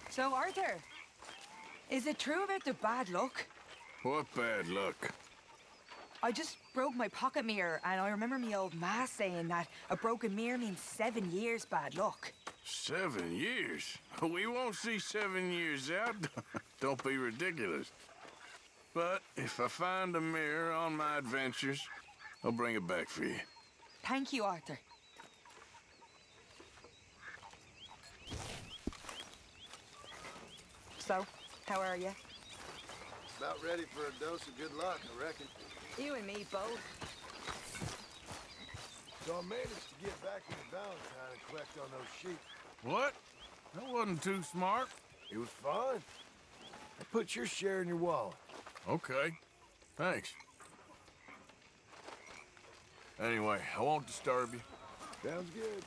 So, Arthur, is it true about the bad luck? What bad luck? I just broke my pocket mirror, and I remember me old ma saying that a broken mirror means 7 years bad luck. 7 years? We won't see 7 years out. Don't be ridiculous. But if I find a mirror on my adventures, I'll bring it back for you. Thank you, Arthur. So, how are you? About ready for a dose of good luck, I reckon. You and me both. So I managed to get back into Valentine and collect on those sheep. What? That wasn't too smart. It was fun. I put your share in your wallet. Okay. Thanks. Anyway, I won't disturb you. Sounds good.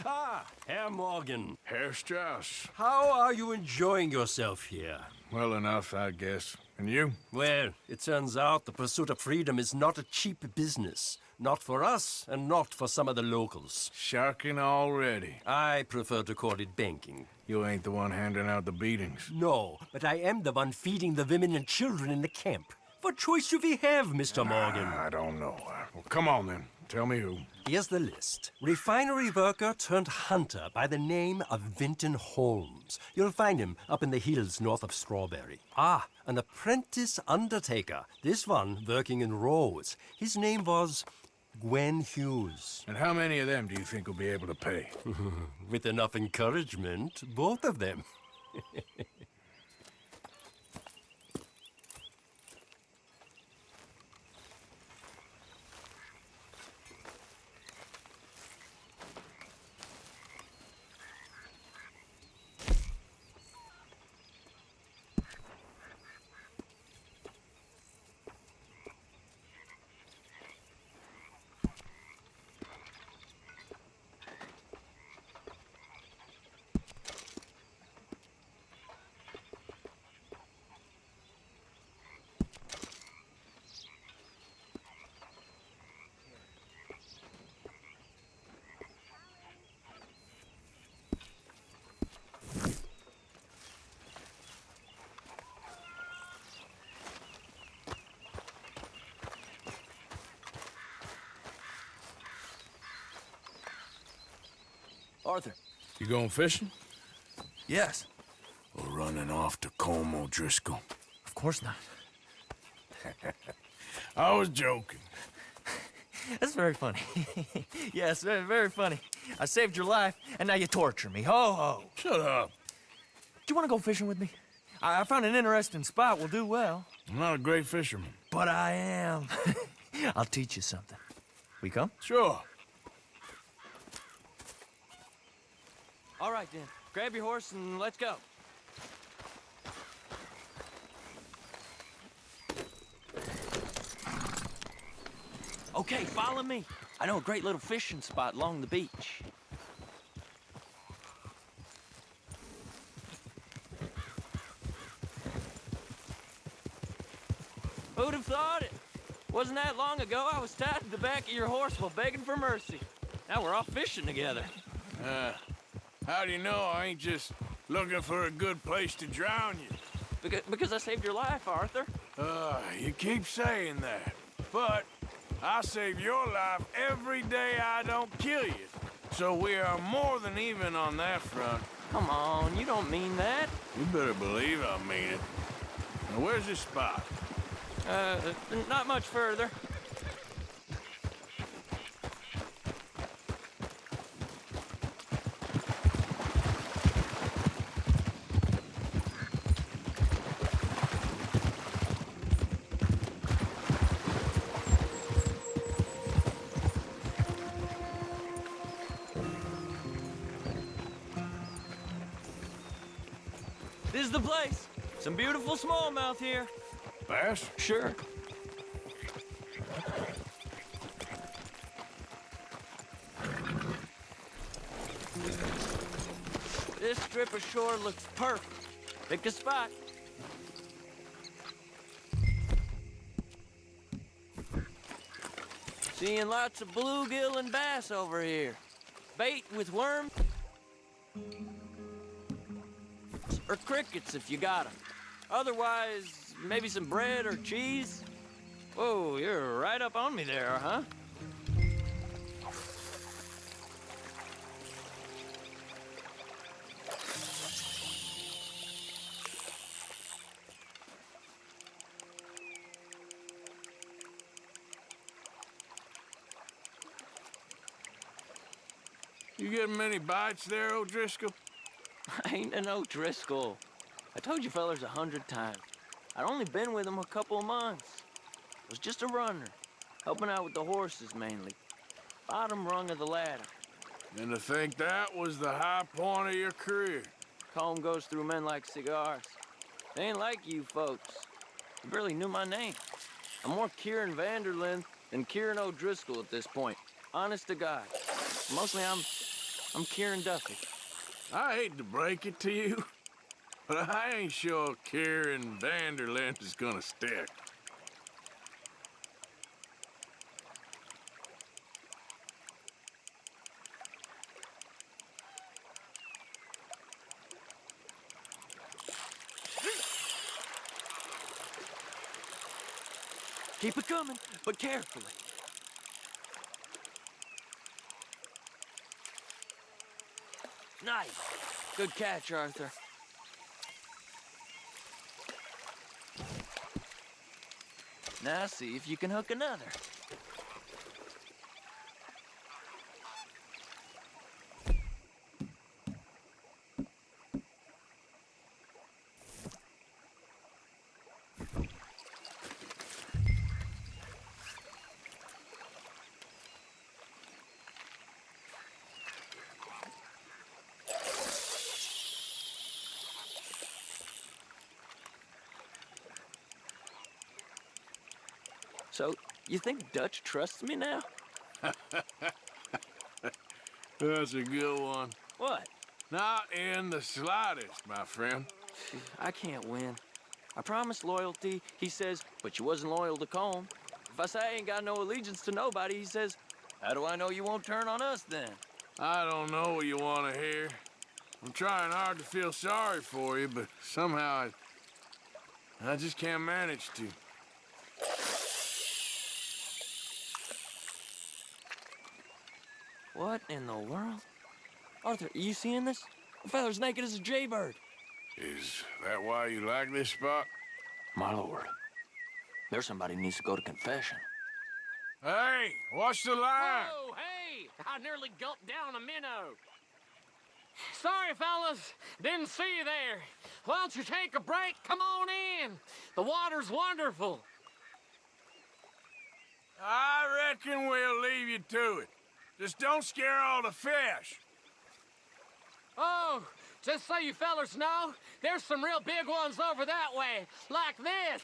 Ah, Herr Morgan. Herr Strauss. How are you enjoying yourself here? Well enough, I guess. And you? Well, it turns out the pursuit of freedom is not a cheap business. Not for us, and not for some of the locals. Sharking already. I prefer to call it banking. You ain't the one handing out the beatings. No, but I am the one feeding the women and children in the camp. What choice do we have, Mr. Morgan? I don't know. Well, come on then. Tell me who. Here's the list. Refinery worker turned hunter by the name of Vinton Holmes. You'll find him up in the hills north of Strawberry. Ah, an apprentice undertaker. This one working in Rose. His name was Gwen Hughes. And how many of them do you think will be able to pay? With enough encouragement, both of them. Arthur. You going fishing? Yes. Or running off to Colm O'Driscoll? Of course not. I was joking. That's very funny. Yes, very, very funny. I saved your life, and now you torture me. Ho, ho. Shut up. Do you want to go fishing with me? I found an interesting spot. We'll do well. I'm not a great fisherman. But I am. I'll teach you something. We come? Sure. All right, then. Grab your horse and let's go. Okay, follow me. I know a great little fishing spot along the beach. Who'd have thought it? Wasn't that long ago I was tied to the back of your horse while begging for mercy. Now we're off fishing together. How do you know I ain't just looking for a good place to drown you? Because I saved your life, Arthur. You keep saying that. But I save your life every day I don't kill you. So we are more than even on that front. Come on, you don't mean that. You better believe I mean it. Now, where's this spot? Not much further. This is the place. Some beautiful smallmouth here. Bass? Sure. This strip of shore looks perfect. Pick a spot. Seeing lots of bluegill and bass over here. Bait with worms or crickets if you got 'em. Otherwise, maybe some bread or cheese. Whoa, you're right up on me there, huh? You getting many bites there, O'Driscoll? I ain't an O'Driscoll. I told you fellers 100 times. I'd only been with him a couple of months. Was just a runner, helping out with the horses mainly. Bottom rung of the ladder. And to think that was the high point of your career. Comb goes through men like cigars. They ain't like you folks. You barely knew my name. I'm more Kieran Vanderlyn than Kieran O'Driscoll at this point. Honest to God. Mostly I'm Kieran Duffy. I hate to break it to you, but I ain't sure Kieran Vanderlyn is gonna stick. Keep it coming, but carefully. Nice. Good catch, Arthur. Now see if you can hook another. So, you think Dutch trusts me now? That's a good one. What? Not in the slightest, my friend. I can't win. I promised loyalty, he says, but you wasn't loyal to Combe. If I say I ain't got no allegiance to nobody, he says, how do I know you won't turn on us then? I don't know what you want to hear. I'm trying hard to feel sorry for you, but somehow I just can't manage to. What in the world? Arthur, are you seeing this? The feather's naked as a jaybird. Is that why you like this spot? My lord, there's somebody needs to go to confession. Hey, watch the line! Whoa, hey! I nearly gulped down a minnow. Sorry, fellas. Didn't see you there. Why don't you take a break? Come on in. The water's wonderful. I reckon we'll leave you to it. Just don't scare all the fish. Oh, just so you fellas know, there's some real big ones over that way, like this.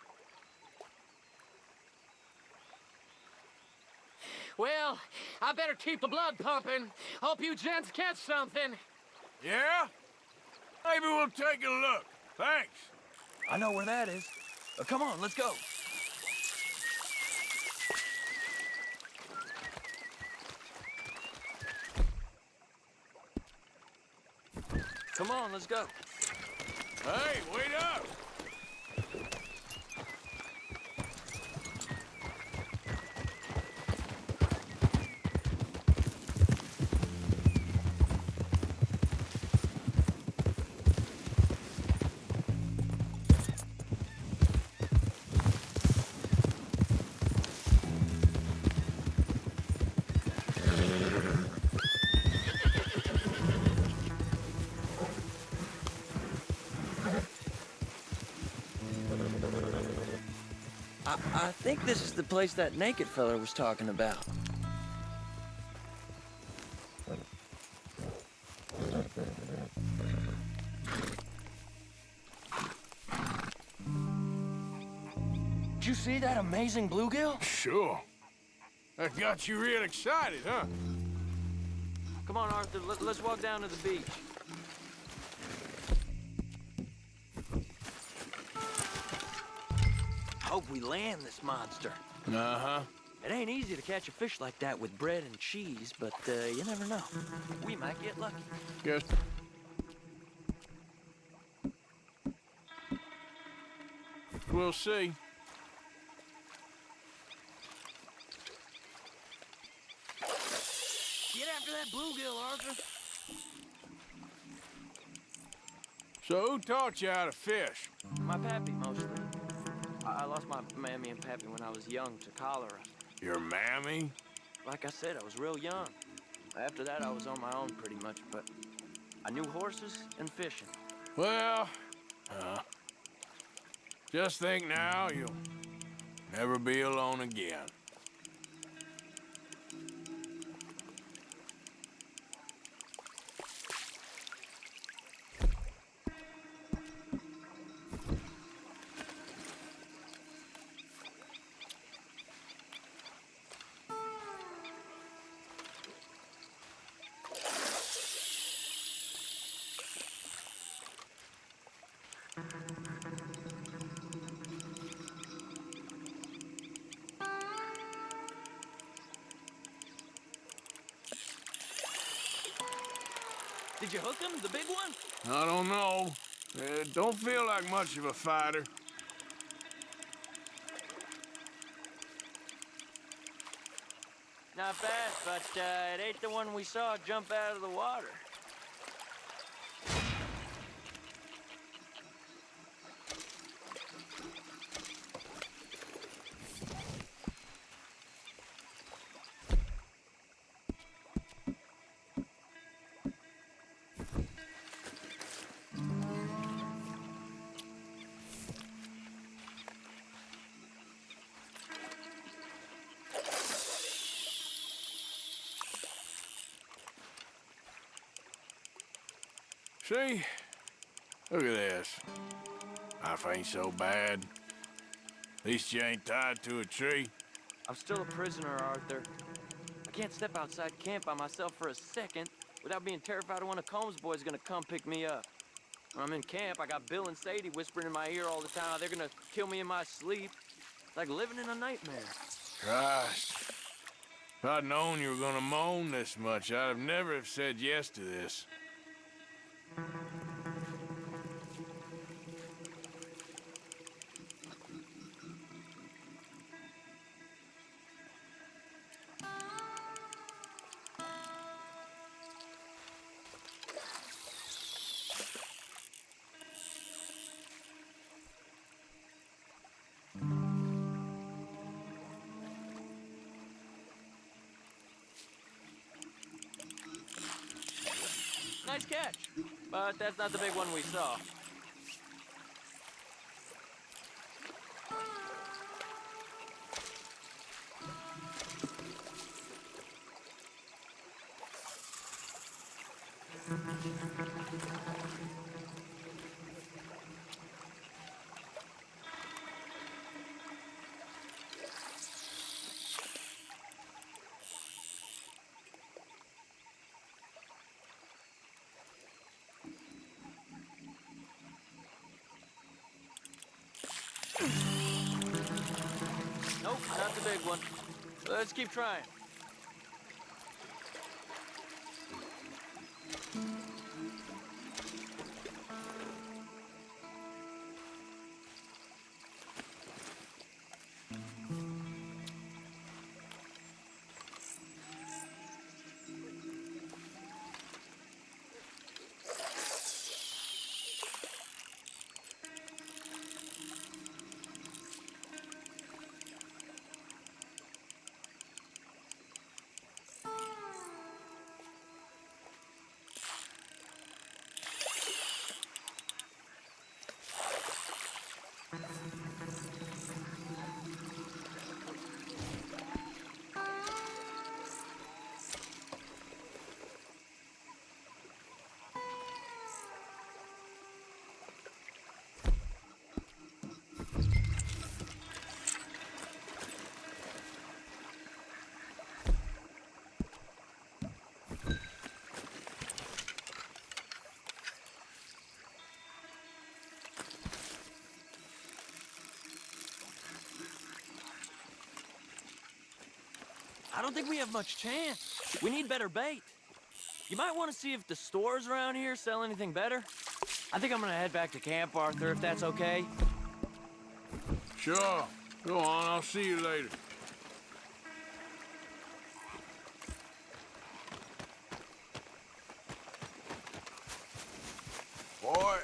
Well, I better keep the blood pumping. Hope you gents catch something. Yeah? Maybe we'll take a look. Thanks. I know where that is. Come on, let's go. Come on, let's go. Hey, wait up! I think this is the place that naked fella was talking about. you see that amazing bluegill? Sure. That got you real excited, huh? Come on, Arthur, let's walk down to the beach. Hope we land this monster. Uh-huh. It ain't easy to catch a fish like that with bread and cheese, but you never know. We might get lucky. Guess. We'll see. Get after that bluegill, Arthur. So who taught you how to fish? My pappy, mostly. I lost my mammy and pappy when I was young to cholera. Your mammy? Like I said, I was real young. After that, I was on my own pretty much, but I knew horses and fishing. Well, just think now you'll never be alone again. Did you hook him, the big one? I don't know. Don't feel like much of a fighter. Not bad, but it ain't the one we saw jump out of the water. See? Look at this. Life ain't so bad. At least you ain't tied to a tree. I'm still a prisoner, Arthur. I can't step outside camp by myself for a second without being terrified of one of Combs' boys gonna come pick me up. When I'm in camp, I got Bill and Sadie whispering in my ear all the time how they're gonna kill me in my sleep. It's like living in a nightmare. Christ. If I'd known you were gonna moan this much, I'd have never have said yes to this. Nice catch, but that's not the big one we saw. Nope, not the big one. Let's keep trying. I don't think we have much chance. We need better bait. You might want to see if the stores around here sell anything better. I think I'm gonna head back to camp, Arthur, if that's okay. Sure. Go on, I'll see you later. Boy.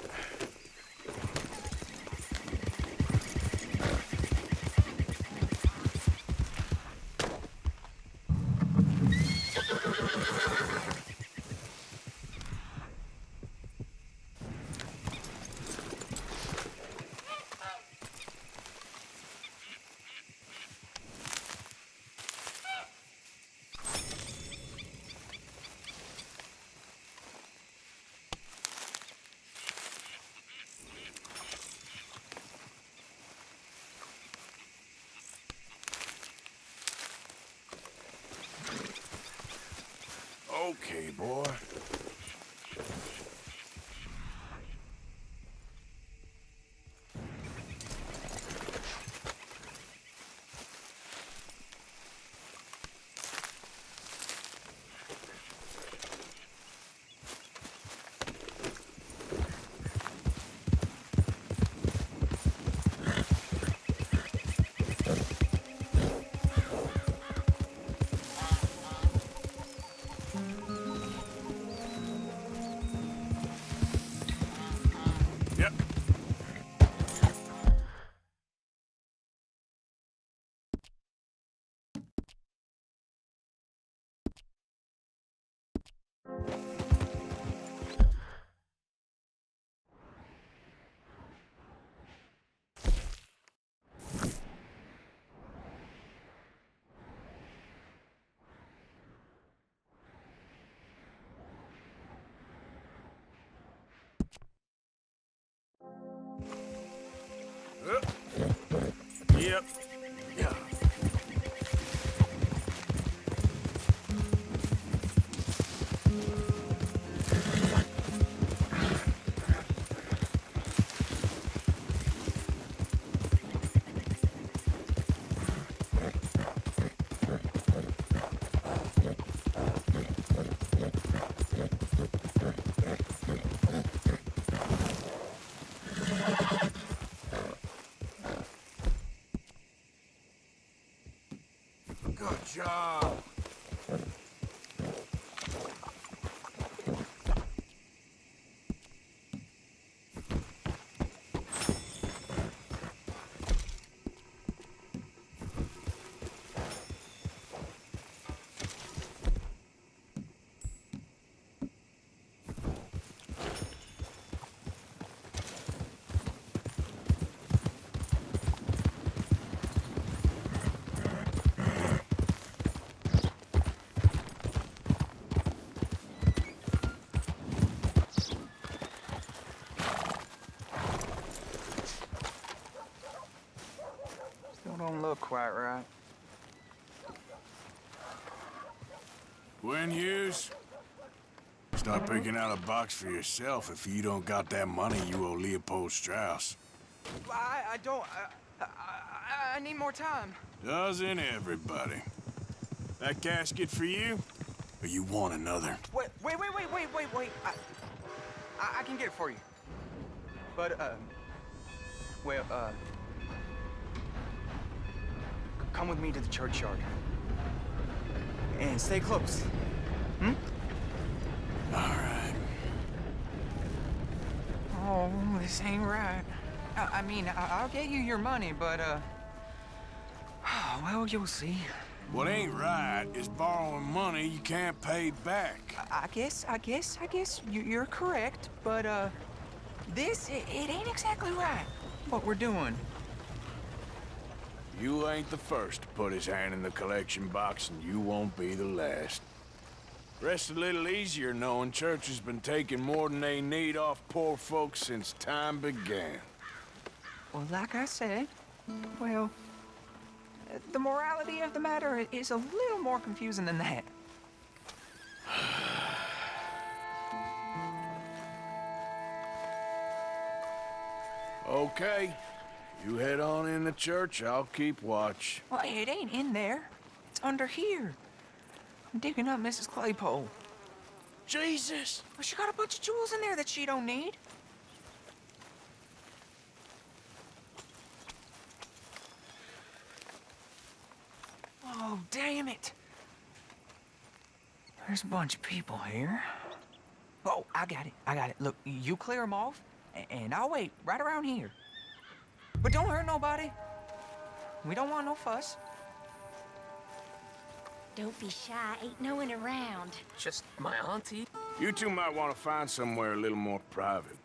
Okay, boy. Yep. Yep. Yeah. Good job. Still don't look quite right. When Hughes, start picking out a box for yourself if you don't got that money you owe Leopold Strauss. I don't. I need more time. Doesn't everybody? That casket for you? Or you want another? Wait. I can get it for you. But, come with me to the churchyard. And stay close. Hmm? All right. Oh, this ain't right. I mean, I'll get you your money, but, well, you'll see. What ain't right is borrowing money you can't pay back. I guess you're correct, but, it ain't exactly right, what we're doing. You ain't the first to put his hand in the collection box, and you won't be the last. Rest a little easier knowing church has been taking more than they need off poor folks since time began. Well, like I said, well, the morality of the matter is a little more confusing than that. Okay. You head on in the church, I'll keep watch. Well, it ain't in there. It's under here. digging up Mrs. Claypole. Jesus! Well, she got a bunch of jewels in there that she don't need. Oh, damn it. There's a bunch of people here. Oh, I got it. I got it. Look, you clear them off, and I'll wait right around here. But don't hurt nobody. We don't want no fuss. Don't be shy, ain't no one around. Just my auntie. You two might want to find somewhere a little more private.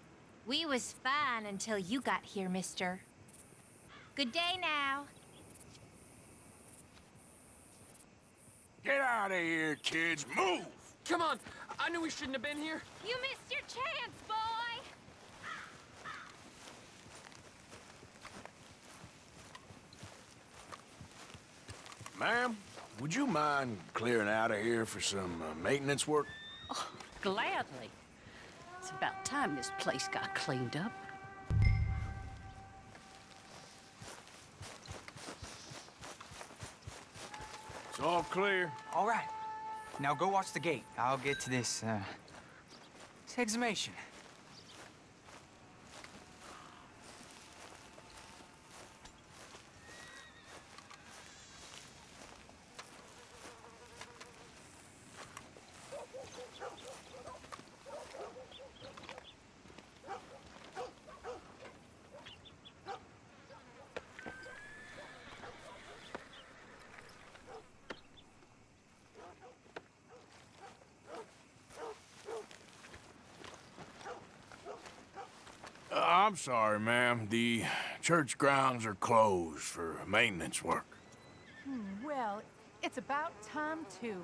We was fine until you got here, mister. Good day now. Get out of here, kids. Move! Come on. I knew we shouldn't have been here. You missed your chance, boy! Ma'am, would you mind clearing out of here for some maintenance work? Gladly. It's about time this place got cleaned up. It's all clear. All right. Now go watch the gate. I'll get to this exhumation. I'm sorry, ma'am. The church grounds are closed for maintenance work. Well, it's about time, too.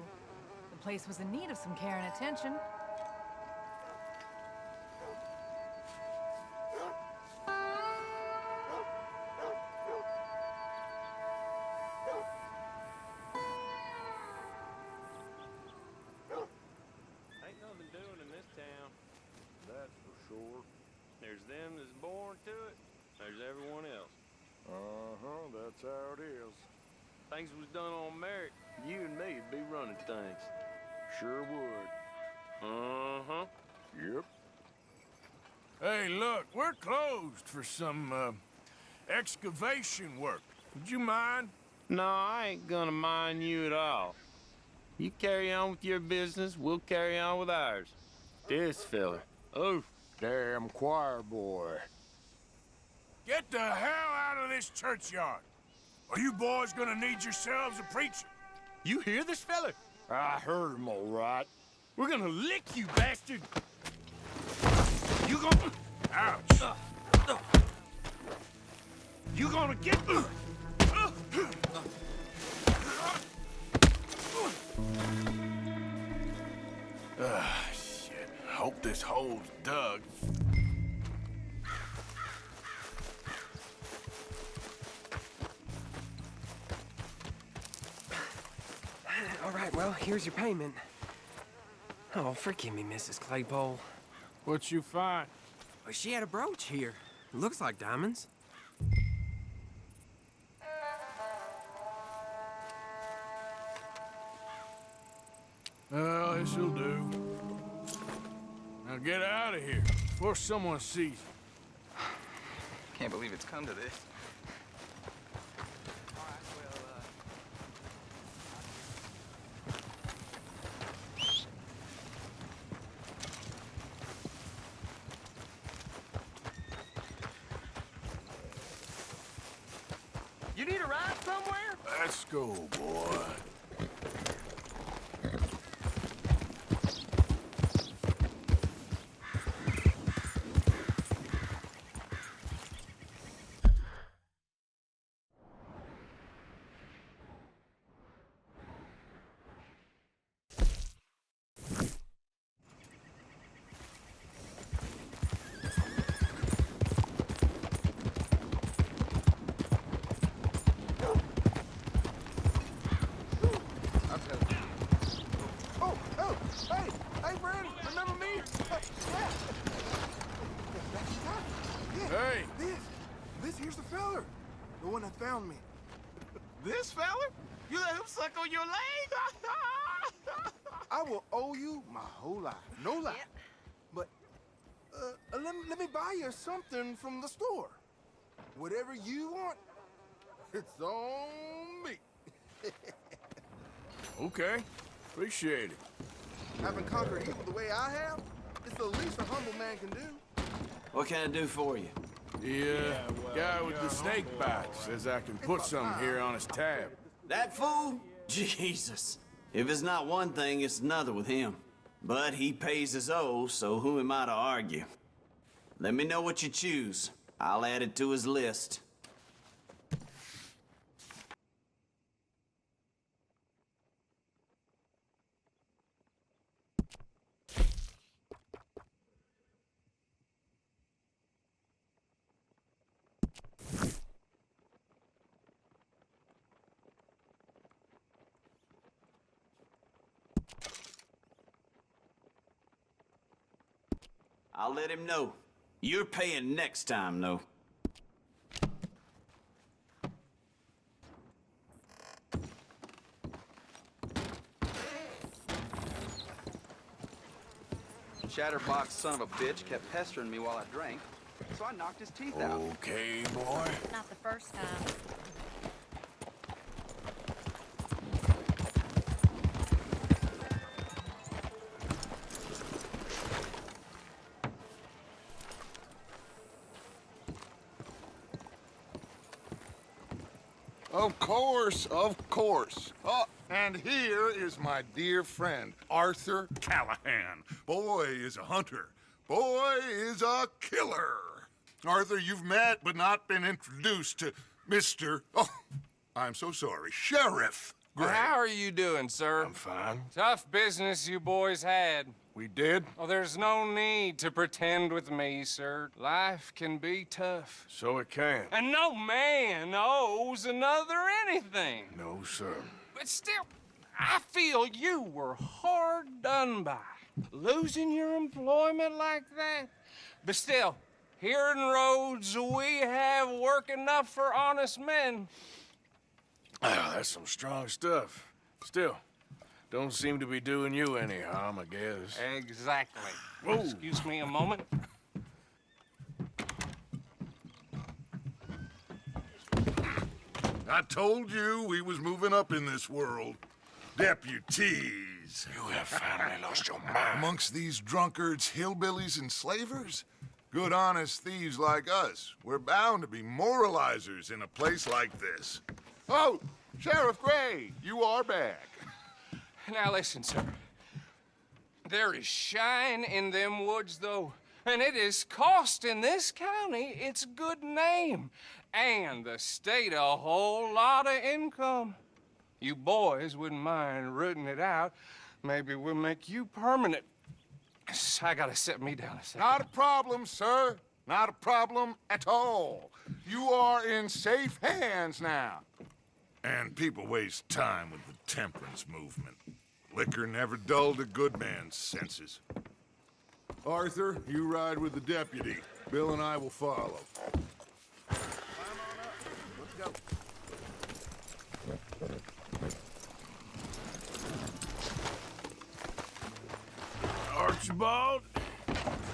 The place was in need of some care and attention. Ain't nothing doing in this town. That's for sure. There's them that's born to it. There's everyone else. Uh-huh, that's how it is. Things was done on merit. You and me'd be running things. Sure would. Uh-huh. Yep. Hey, look, we're closed for some excavation work. Would you mind? No, I ain't gonna mind you at all. You carry on with your business, we'll carry on with ours. This fella. Oh, Damn choir boy. Get the hell out of this churchyard. Are you boys gonna need yourselves a preacher? you hear this fella? I heard him all right. We're gonna lick you, bastard! You gonna... Ouch. You gonna get... Shit. Hope this hole's dug. All right, well, here's your payment. Oh, forgive me, Mrs. Claypole. What you find? Well, she had a brooch here. Looks like diamonds. Well, this'll do. Now get out of here before someone sees you. Can't believe it's come to this. You need a ride somewhere? Let's go, boy. Hey, Brandon, remember me? Hey! This here's the feller. The one that found me. This fella? You let him suck on your leg? I will owe you my whole life. No lie. But let me buy you something from the store. Whatever you want, it's on me. Okay, appreciate it. Having conquered evil the way I have, it's the least a humble man can do. What can I do for you? The guy with the snake bite says I can put something here on his tab. That fool? Jesus. If it's not one thing, it's another with him. But he pays his owe, so who am I to argue? Let me know what you choose. I'll add it to his list. I'll let him know. You're paying next time, though. Chatterbox son of a bitch kept pestering me while I drank, so I knocked his teeth out. Okay, boy. Not the first time. Of course, of course. Oh, and here is my dear friend, Arthur Callahan. Boy is a hunter. Boy is a killer. Arthur, you've met but not been introduced to Mr. Oh, I'm so sorry, Sheriff Gray. How are you doing, sir? I'm fine. Tough business you boys had. We did? Oh, there's no need to pretend with me, sir. Life can be tough. So it can. And no man owes another anything. No, sir. But still, I feel you were hard done by. Losing your employment like that. But still, here in Rhodes, we have work enough for honest men. Oh, that's some strong stuff. Still, don't seem to be doing you any harm, I guess. Exactly. Whoa. Excuse me a moment. I told you we was moving up in this world. Deputies. You have finally lost your mind. Amongst these drunkards, hillbillies, and slavers? Good, honest thieves like us. We're bound to be moralizers in a place like this. Oh, Sheriff Gray, you are back. Now listen, sir. There is shine in them woods, though, and it is costing this county its good name and the state a whole lot of income. You boys wouldn't mind rooting it out. Maybe we'll make you permanent. I gotta sit me down a second. Not a problem, sir. Not a problem at all. You are in safe hands now. And people waste time with the temperance movement. Liquor never dulled a good man's senses. Arthur, you ride with the deputy. Bill and I will follow. Climb on up. Let's go. Archibald?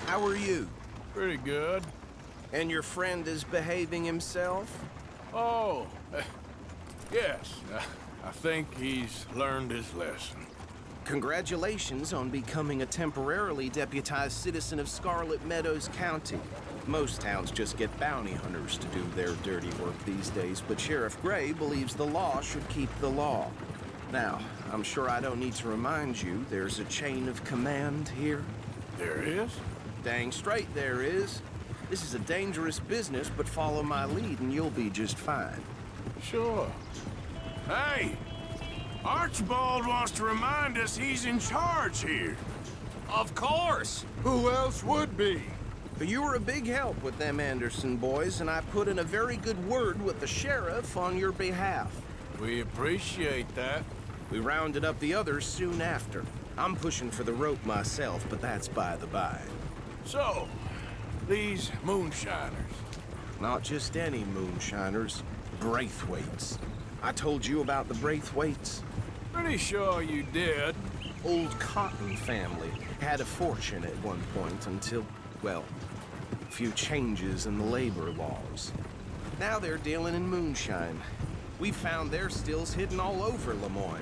How are you? Pretty good. And your friend is behaving himself? Oh, yes. I think he's learned his lesson. Congratulations on becoming a temporarily deputized citizen of Scarlet Meadows County. Most towns just get bounty hunters to do their dirty work these days, but Sheriff Gray believes the law should keep the law. Now, I'm sure I don't need to remind you there's a chain of command here. There is? Dang straight there is. This is a dangerous business, but follow my lead and you'll be just fine. Sure. Hey! Archibald wants to remind us he's in charge here. Of course! Who else would be? You were a big help with them Anderson boys, and I put in a very good word with the sheriff on your behalf. We appreciate that. We rounded up the others soon after. I'm pushing for the rope myself, but that's by the by. So, these moonshiners. Not just any moonshiners, Braithwaites. I told you about the Braithwaites? Pretty sure you did. old Cotton family. Had a fortune at one point until, well, a few changes in the labor laws. Now they're dealing in moonshine. We've found their stills hidden all over Lemoyne.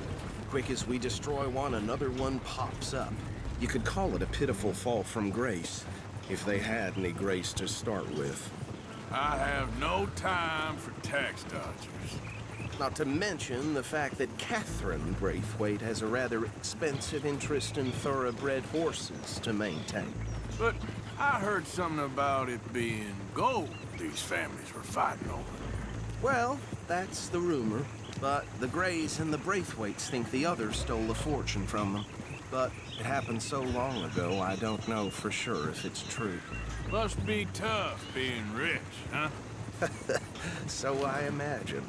Quick as we destroy one, another one pops up. You could call it a pitiful fall from grace, if they had any grace to start with. I have no time for tax dodgers. Not to mention the fact that Catherine Braithwaite has a rather expensive interest in thoroughbred horses to maintain. But I heard something about it being gold these families were fighting over. Well, that's the rumor. But the Greys and the Braithwaites think the others stole a fortune from them. But it happened so long ago, I don't know for sure if it's true. Must be tough being rich, huh? So I imagine.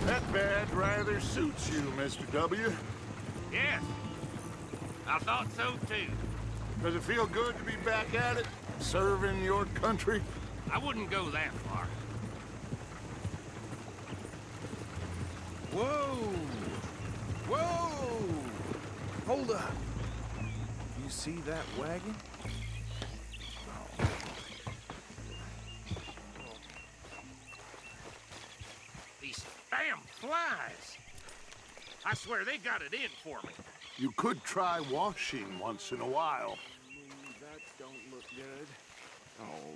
That badge rather suits you, Mr. W. Yes, I thought so too. Does it feel good to be back at it, serving your country? I wouldn't go that far. Whoa! Whoa! Hold up. You see that wagon? These damn flies. I swear they got it in for me. You could try washing once in a while. That don't look good. Oh.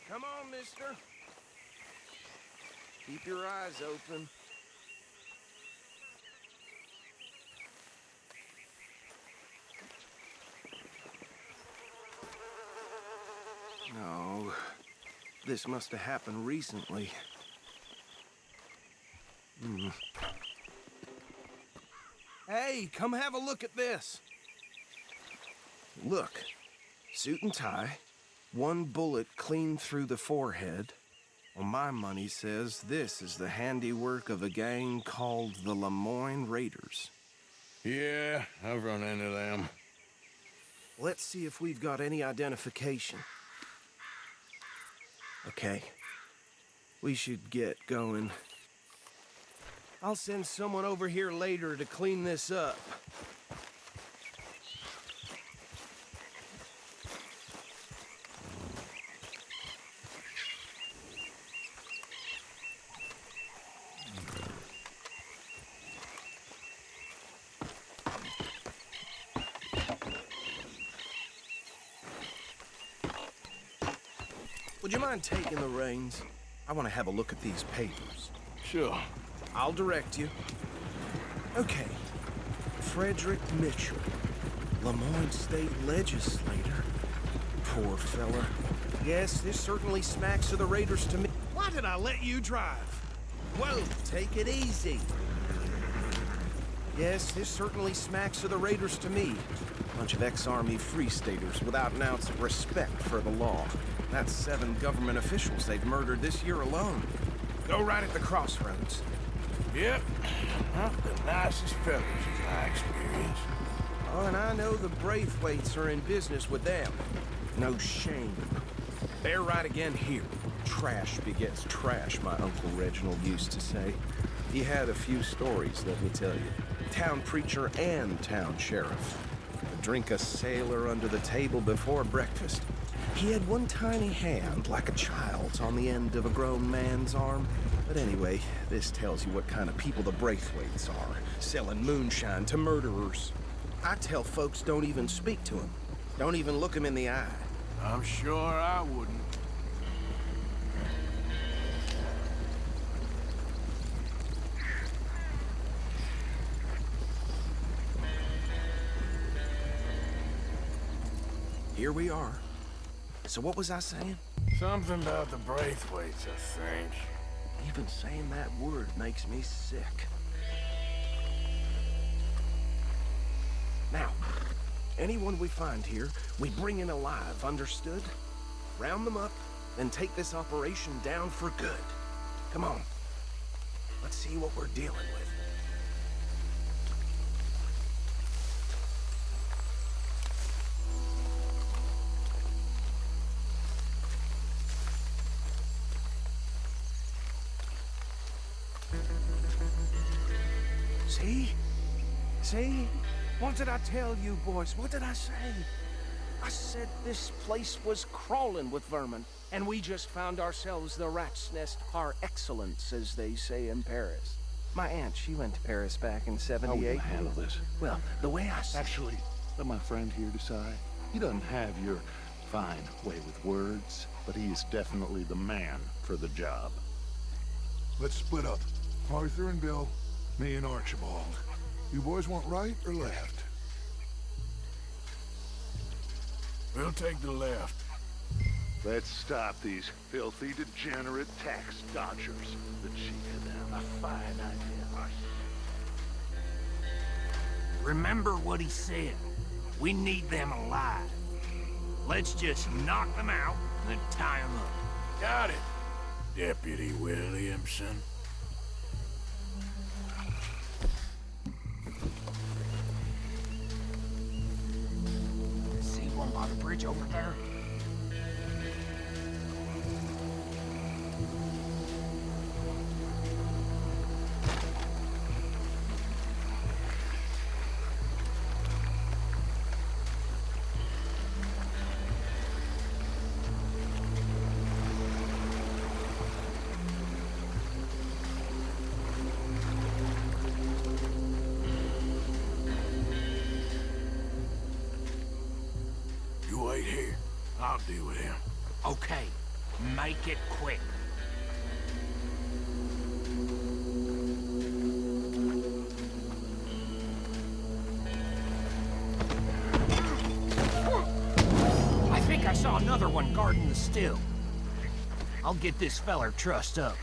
Come on, mister. Keep your eyes open. No. This must have happened recently. Hey, come have a look at this. Look. Suit and tie. One bullet clean through the forehead. Well, my money says this is the handiwork of a gang called the Lemoyne Raiders. Yeah, I've run into them. Let's see if we've got any identification. Okay. We should get going. I'll send someone over here later to clean this up. Would you mind taking the reins? I want to have a look at these papers. Sure. I'll direct you. Okay. Frederick Mitchell, Lemoyne State Legislator. Poor fella. Yes, this certainly smacks of the Raiders to me. Why did I let you drive? Whoa, take it easy. Yes, this certainly smacks of the Raiders to me. Bunch of ex-Army Free Staters without an ounce of respect for the law. That's 7 government officials they've murdered this year alone. Go right at the crossroads. Yep. Not the nicest fellas in my experience. Oh, and I know the Braithwaites are in business with them. No shame. They're right again here. Trash begets trash, my Uncle Reginald used to say. He had a few stories, let me tell you. Town preacher and town sheriff. Drink a sailor under the table before breakfast. He had one tiny hand, like a child's, on the end of a grown man's arm. But anyway, this tells you what kind of people the Braithwaites are, selling moonshine to murderers. I tell folks don't even speak to him. Don't even look him in the eye. I'm sure I wouldn't. Here we are. So what was I saying? Something about the Braithwaites, I think. Even saying that word makes me sick. Now, anyone we find here, we bring in alive, understood? Round them up, and take this operation down for good. Come on. Let's see what we're dealing with. See? See? What did I tell you, boys? What did I say? I said this place was crawling with vermin, and we just found ourselves the rat's nest par excellence, as they say in Paris. My aunt, she went to Paris back in '78. How are we gonna handle this? Well, the way I see Actually, let my friend here decide. He doesn't have your fine way with words, but he is definitely the man for the job. Let's split up. Arthur and Bill, me and Archibald. You boys want right or left? We'll take the left. Let's stop these filthy, degenerate tax dodgers. The cheek of them, a fine idea. Remember what he said. We need them alive. Let's just knock them out and then tie them up. Got it, Deputy Williamson. See one by the bridge over there? You wait here. I'll deal with him. Okay, make it quick. I think I saw another one guarding the still. I'll get this feller trussed up.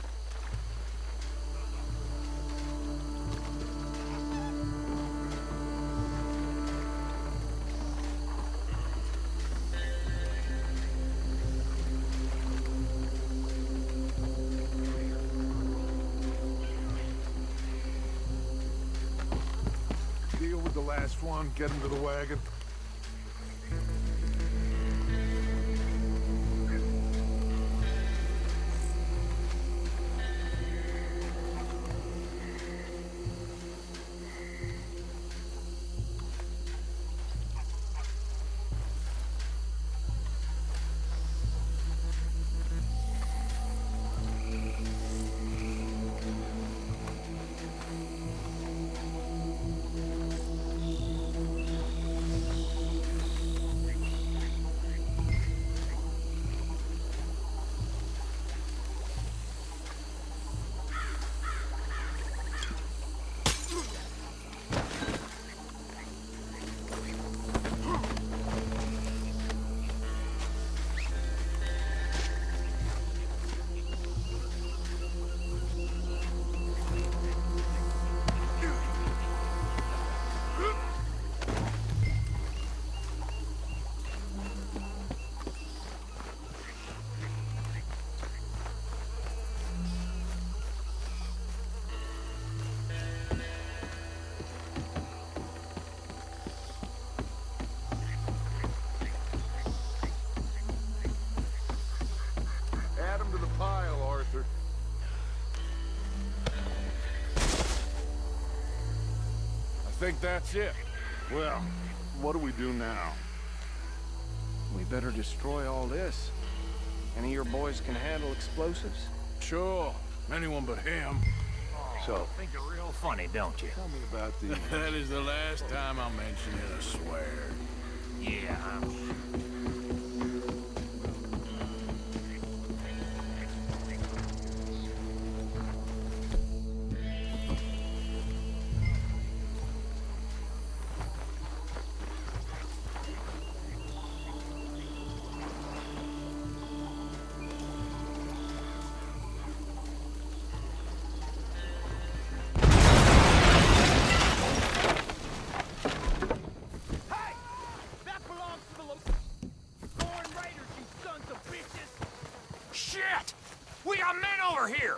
Deal with the last one, get him to the wagon. Add him to the pile, Arthur. I think that's it. Well, what do we do now? we better destroy all this. Any of your boys can handle explosives? Sure. Anyone but him. So, Think you're real funny, don't you? tell me about the... That is the last time I'll mention it, I swear. Yeah, I'm... Shit! We got men over here!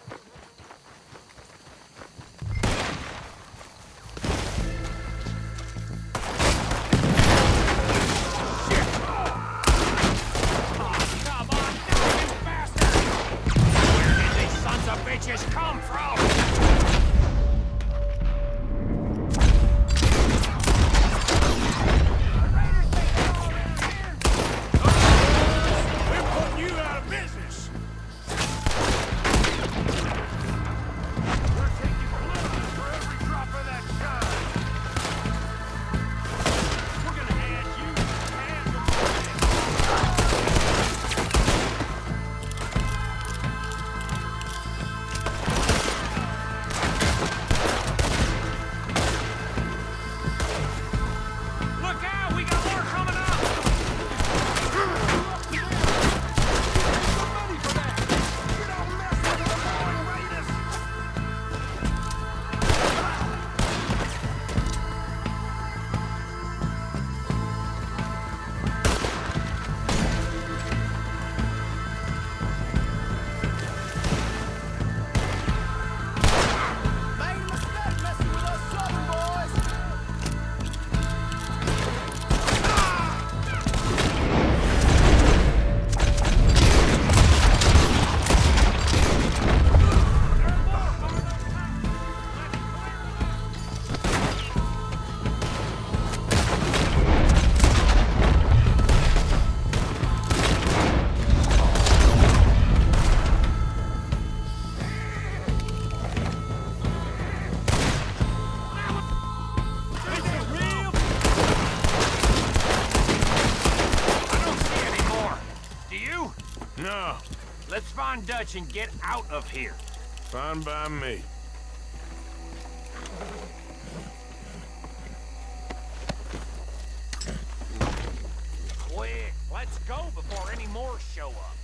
Come on, you bastard! Where did these sons of bitches come from? on Dutch and get out of here. Fine by me. Quick, let's go before any more show up.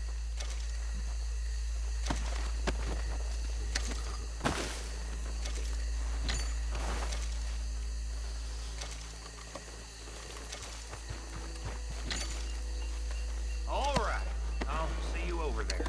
All right, I'll see you over there.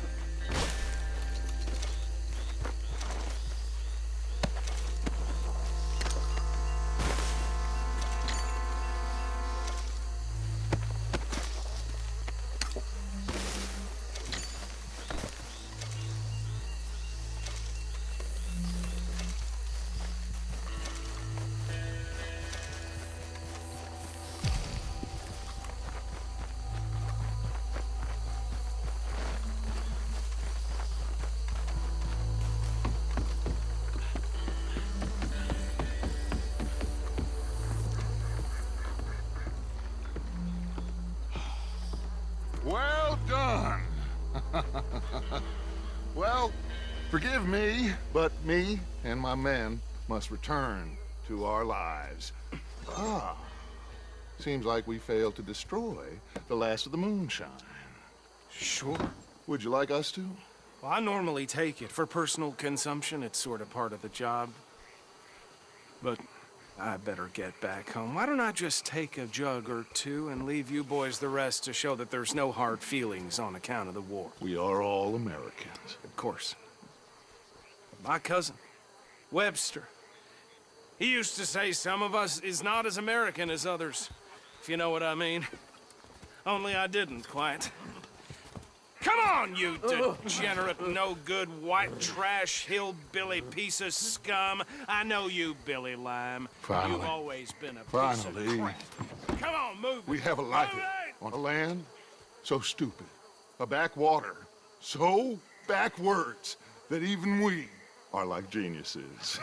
Well done. Well, forgive me, but me and my men must return to our lives. Ah, seems like we failed to destroy the last of the moonshine. Sure. Would you like us to? Well, I normally take it. For personal consumption, it's sort of part of the job. But I better get back home. Why don't I just take a jug or two and leave you boys the rest to show that there's no hard feelings on account of the war? We are all Americans. Of course. My cousin, Webster, he used to say some of us is not as American as others, if you know what I mean. Only I didn't quite. Come on, you degenerate, no-good, white trash, hillbilly piece of scum. I know you, Billy Lime. Finally. You've always been a piece Finally. of crap. Come on, move. We have a life on a land so stupid, a backwater so backwards that even we are like geniuses.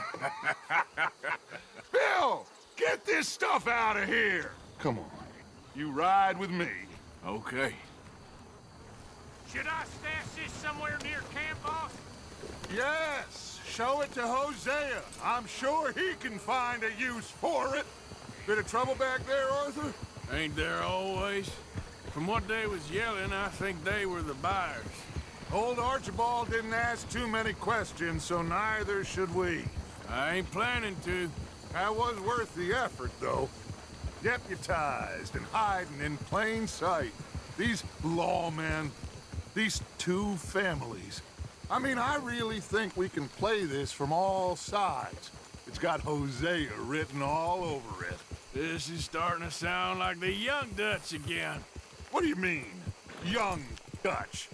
Bill, get this stuff out of here. Come on, you ride with me. Okay. Should I stash this somewhere near camp, boss? Yes, show it to Hosea. I'm sure he can find a use for it. Bit of trouble back there, Arthur? Ain't there always? From what they was yelling, I think they were the buyers. Old Archibald didn't ask too many questions, so neither should we. I ain't planning to. That was worth the effort, though. Deputized and hiding in plain sight. These lawmen, these two families. I mean, I really think we can play this from all sides. It's got Hosea written all over it. This is starting to sound like the young Dutch again. What do you mean, young Dutch?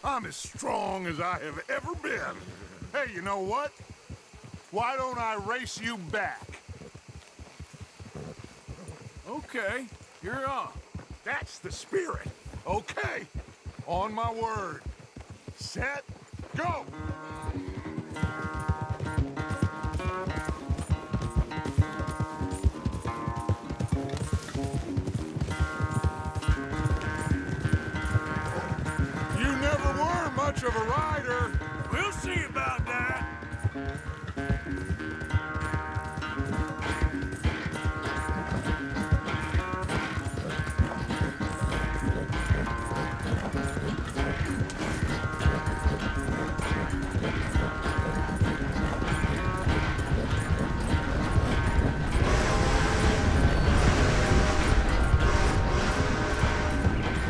I'm as strong as I have ever been. Hey, you know what? Why don't I race you back? Okay, you're on. That's the spirit. Okay, on my word. Set, go! You never were much of a rider. We'll see about that.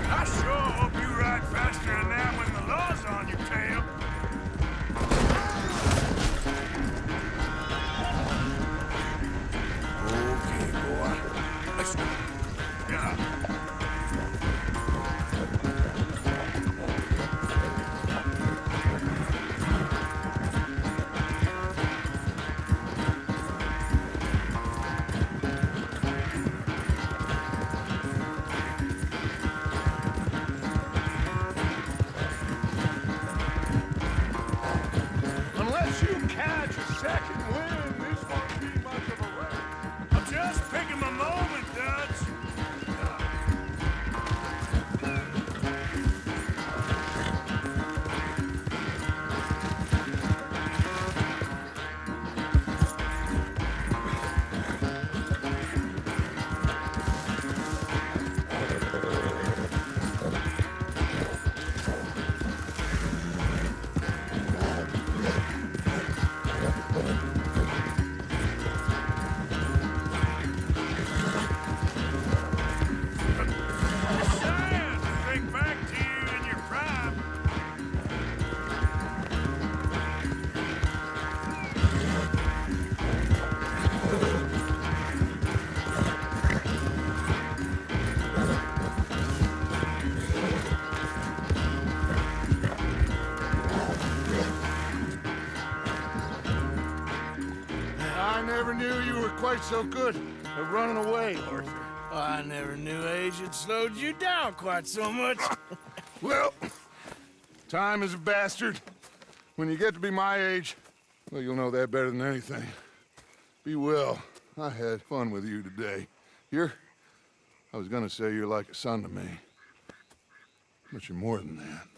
I sure hope you ride faster than that when the law's on your tail. Okay, boy. Let's go. Yeah. Unless you catch a second wind, this won't be much of a race. I'm just picking my moment, Dutch. I never knew you were quite so good at running away, Arthur. I never knew age had slowed you down quite so much. Well, time is a bastard. When you get to be my age, well, you'll know that better than anything. Be well. I had fun with you today. I was gonna say you're like a son to me. But you're more than that.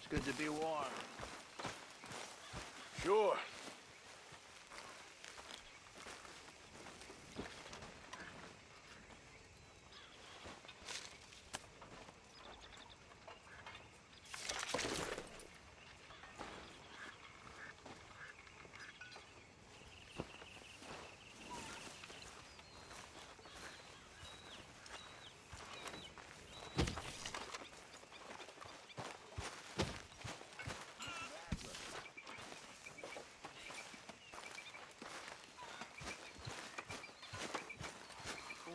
It's good to be warm. Sure.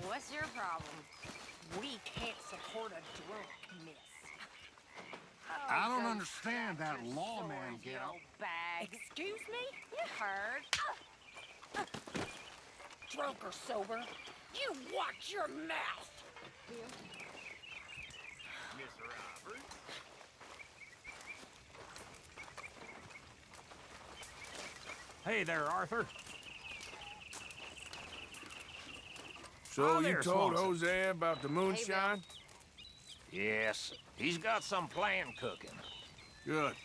What's your problem? We can't support a drunk miss. I don't understand that lawman get-up. Excuse me? You heard. Drunk or sober, you watch your mouth. Miss Robert? Hey there, Arthur. So you there, told Swanson. Jose about the moonshine? Yes, he's got some plan cooking. Good.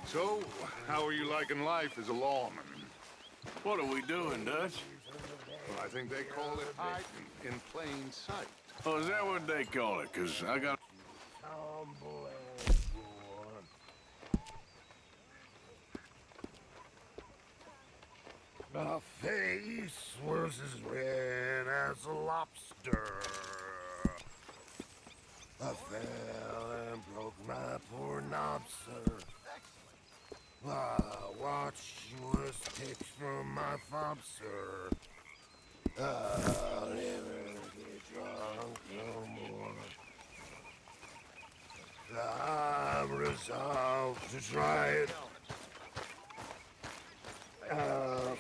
So, how are you liking life as a lawman? What are we doing, Dutch? Well, I think they call it hiding in plain sight. Oh, is that what they call it? 'Cause I got... My face was as red as a lobster. I fell and broke my poor knob, sir. I watched you escape from my fob, sir. I'll never get drunk no more. I'm resolved to try it. I'll